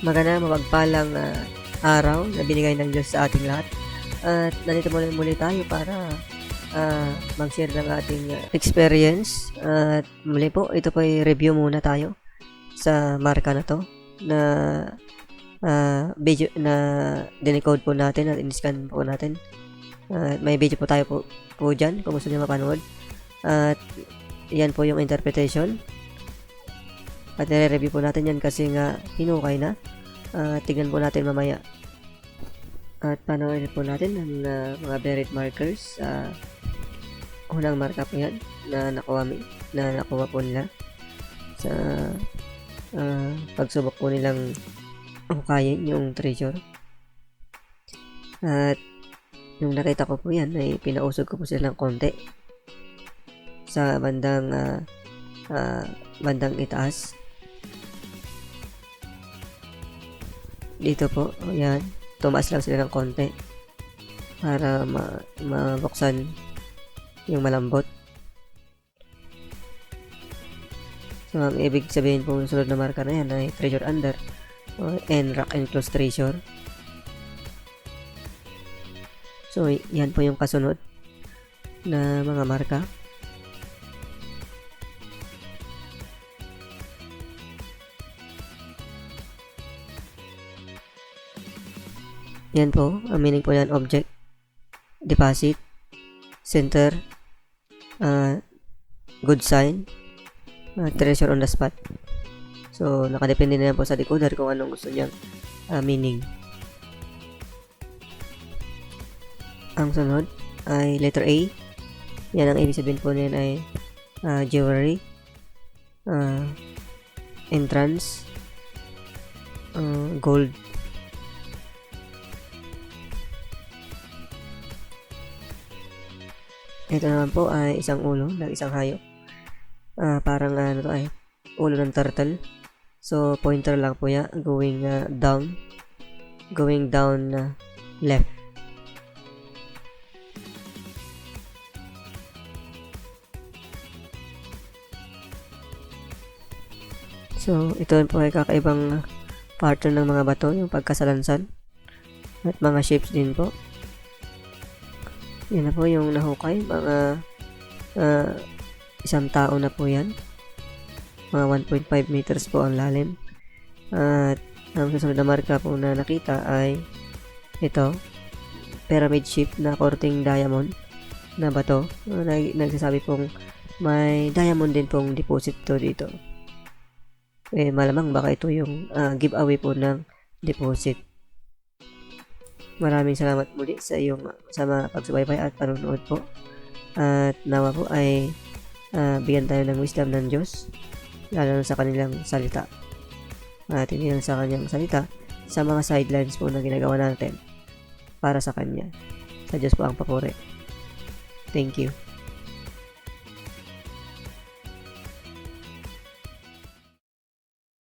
Magandang mapagpalang araw na binigay ng Diyos sa ating lahat. At nandito muli tayo para mag-share ng ating experience. At muli po, ito po ay review muna tayo sa marka na to na video na dinecode po natin at in-scan po natin. May video po tayo po dyan kung gusto niyo mapanood. At yan po yung interpretation. At nire-review po natin yan kasi nga hinukay na. Tignan po natin mamaya. At panoorin po natin ang mga buried markers. Unang marka po yan na nakuha po nila sa pagsubok po nilang hukayin yung treasure. At nung nakita ko po yan ay pinausog ko po sila ng konti sa bandang itaas. Dito po, ayan, tumaas lang sila ng konti para mabuksan yung malambot. So, ang ibig sabihin po sunod na marka na yan ay treasure under and rock enclosed treasure. So, yan po yung kasunod na mga marka. Yan po, ang meaning po yan, object, deposit, center, good sign, treasure on the spot. So, nakadepende na yan po sa decoder kung anong gusto niyang meaning. Ang sunod ay letter A. Yan ang ibig sabihin po niyan ay jewelry, entrance, gold. Ito naman po ay isang ulo ng isang hayop. Parang ano to ay ulo ng turtle. So pointer lang po yan going down left. So ito po ay kakaibang pattern ng mga bato, yung pagkasalansan at mga shapes din po. Yan na po yung nahukay, mga isang tao na po yan, mga 1.5 meters po ang lalim. At ang susunod na marka po na nakita ay ito, pyramid shape na korting diamond na bato. Nagsasabi pong may diamond din pong deposit to dito. Malamang baka ito yung giveaway po ng deposit. Maraming salamat muli sa iyong pagsubaybay at panonood po. At nawa po ay bigyan tayo ng wisdom ng Diyos, lalo na sa kanilang salita. At hindi lang sa kanyang salita, sa mga sidelines po na ginagawa natin para sa Kanya. Sa Diyos po ang papuri. Thank you.